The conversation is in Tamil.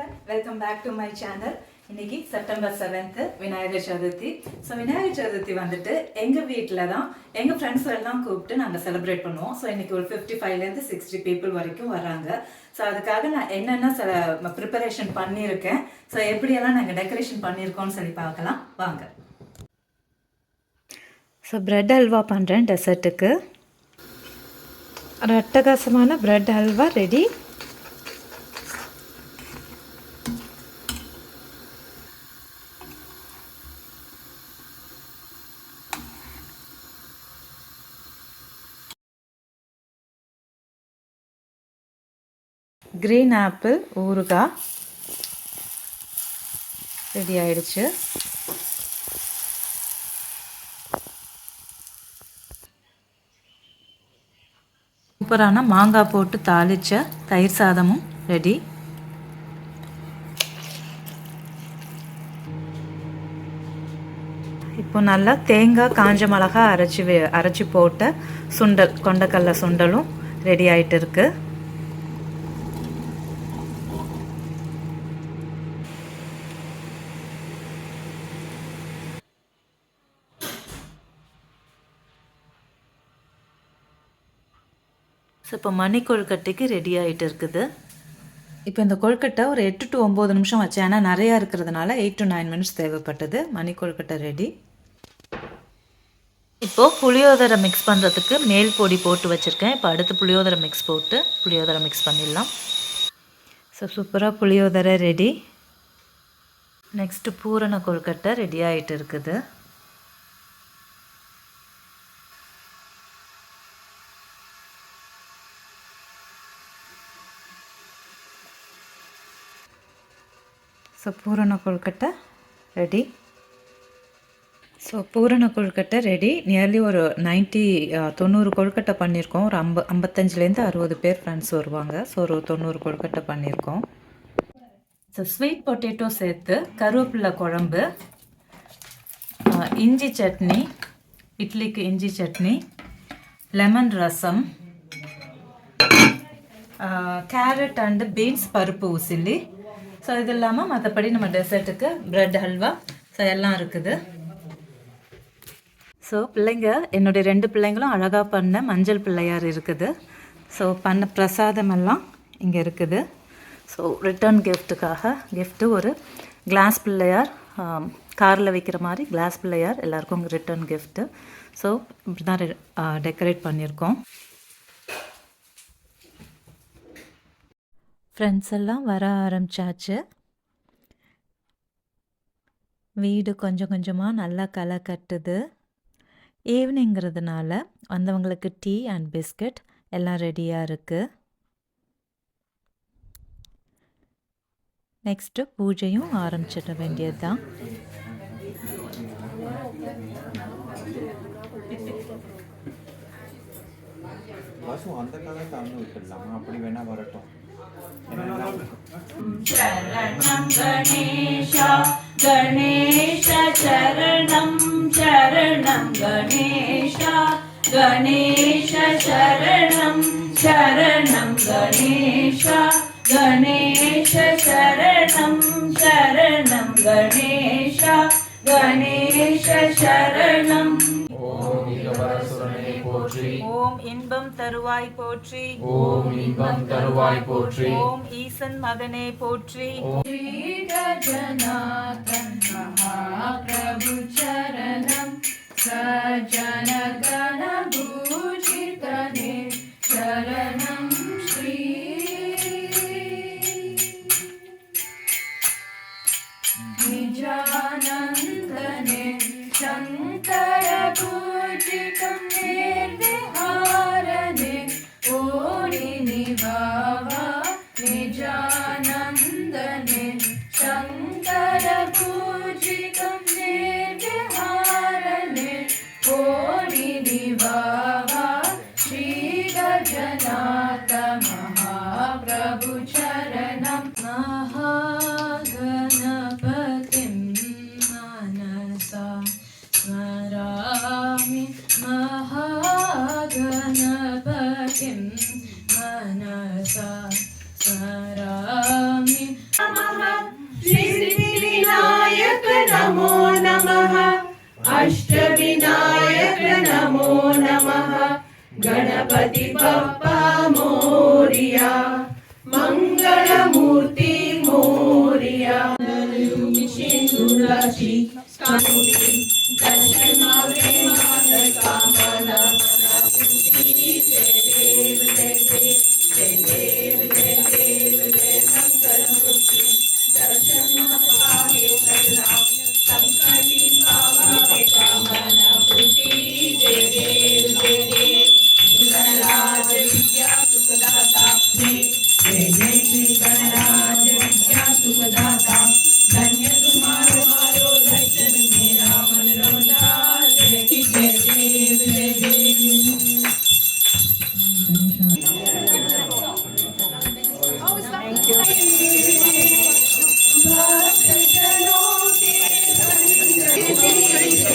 everyone, welcome back to my channel. இன்னைக்கு September 7th Vinayagar Chaturthi. So Vinayagar Chaturthi வந்துட்டு எங்கள் வீட்டில் தான் எங்கள் ஃப்ரெண்ட்ஸ் எல்லாம் கூப்பிட்டு நாங்கள் செலிப்ரேட் பண்ணுவோம். ஸோ இன்னைக்கு ஒரு 55லேருந்து 60 பீப்புள் வரைக்கும் வராங்க. ஸோ அதுக்காக நான் என்னென்ன ப்ரிப்பரேஷன் பண்ணியிருக்கேன், ஸோ எப்படியெல்லாம் நாங்கள் டெக்கரேஷன் பண்ணியிருக்கோம்னு சொல்லி பார்க்கலாம் வாங்க. ஸோ பிரெட் அல்வா பண்ணுறேன் டெசர்ட்டுக்கு. ஒரு அட்டகாசமான bread halwa ready. Green apple ஊறுகாய் ரெடி ஆயிடுச்சு. சூப்பரான மாங்காய் போட்டு தாளித்த தயிர் சாதமும் ரெடி. இப்போ நல்லா தேங்காய் காஞ்ச மிளகாய் அரைச்சி போட்ட சுண்டல், கொண்டக்கடலை சுண்டலும் ரெடி ஆகிட்டு இருக்கு. ஸோ இப்போ மணி கொழுக்கட்டைக்கு ரெடி ஆகிட்டு இருக்குது. இப்போ இந்த கொழுக்கட்டை ஒரு 8 to 9 நிமிஷம் வச்சேன். ஏன்னா நிறையா இருக்கிறதுனால 8 to 9 மினிட்ஸ் தேவைப்பட்டது. மணி கொழுக்கட்டை ரெடி. இப்போது புளியோதரை மிக்ஸ் பண்ணுறதுக்கு மேல் பொடி போட்டு வச்சுருக்கேன். இப்போ அடுத்து புளியோதரை மிக்ஸ் போட்டு புளியோதரை மிக்ஸ் பண்ணிடலாம். ஸோ சூப்பராக புளியோதரை ரெடி. நெக்ஸ்ட்டு பூரண கொழுக்கட்டை ரெடி ஆகிட்டு இருக்குது. ஸோ பூரண கொழுக்கட்டை ரெடி. ஸோ பூரண கொழுக்கட்டை ரெடி. நியர்லி ஒரு 90 கொழுக்கட்டை பண்ணியிருக்கோம். ஒரு 55லேருந்து 60 பேர் ஃப்ரெண்ட்ஸ் வருவாங்க. ஸோ ஒரு 90 கொழுக்கட்டை பண்ணியிருக்கோம். ஸோ ஸ்வீட் பொட்டேட்டோ சேர்த்து கருவேப்பிலை குழம்பு, இஞ்சி சட்னி, இட்லிக்கு இஞ்சி chutney, lemon rasam, carrot and beans பருப்பு உசிலி. ஸோ இது இல்லாமல் மற்றபடி நம்ம டெசர்ட்டுக்கு ப்ரெட் ஹல்வா ஸோ எல்லாம் இருக்குது. ஸோ பிள்ளைங்க, என்னுடைய 2 பிள்ளைங்களும் அழகாக பண்ண மஞ்சள் பிள்ளையார் இருக்குது. ஸோ பண்ண பிரசாதமெல்லாம் இங்கே இருக்குது. ஸோ ரிட்டர்ன் கிஃப்ட்டு ஒரு கிளாஸ் பிள்ளையார், காரில் வைக்கிற மாதிரி கிளாஸ் பிள்ளையார் எல்லாருக்கும் ரிட்டர்ன் கிஃப்ட்டு. ஸோ இப்படி தான் டெக்கரேட் பண்ணியிருக்கோம். ஃப்ரெண்ட்ஸ் எல்லாம் வர ஆரம்பித்தாச்சு. வீடு கொஞ்சம் கொஞ்சமாக நல்லா களை கட்டுது. ஈவினிங்கிறதுனால வந்தவங்களுக்கு டீ அண்ட் பிஸ்கட் எல்லாம் ரெடியாக இருக்குது. நெக்ஸ்ட்டு பூஜையும் ஆரம்பிச்சிட வேண்டியது தான். அந்த காலத்தை விட்டுடலாமா? அப்படி வேணா வரட்டும். शरणं गणेश गणेश चरणं शरणं गणेश गणेश शरणं शरणं गणेश गणेश शरणं शरणं गणेश गणेश शरणं. ஓம் இன்பம் தருவாய் போற்றி, ஓம் இன்பம் தருவாய் போற்றி, ஓம் ஈசன் மகனே போற்றி. ஸ்ரீ கஜநாதன் மகாபிரபு சரணம் சஜன கண பூஜிதனே சரணம் ஸ்ரீ. நிஜானந்தனே சங்கர பூஜிதம் निर्विहारने ओणि निभावा निजानन्दने शङ्कर पूजितं निर्विहारने ओणि निभावा श्रीगजनाथ महाप्रभु चरणं महागणपतिं मनसा स्मरामि महागणपतिं मनसा स्मरामि. अष्टविनायक नमो नमः गणपति बप्पा मोरिया मंगलमूर्ति मोरिया सिंधुराशि कामुनी दर्शन मावे मान कामना पूरी जय देव जय देव जय देव जय देव जय मंगलमूर्ति दर्शन पावे सगला संकटी पावे कामना पूरी जय देव जय देव गणराज विद्या सुखदाता जय जय श्री गणराज विद्या सुखदाता धन्य तुम्हारो हारो दर्शन मेरा मन रमता जय जय देव जय देव भक्तजनों के संग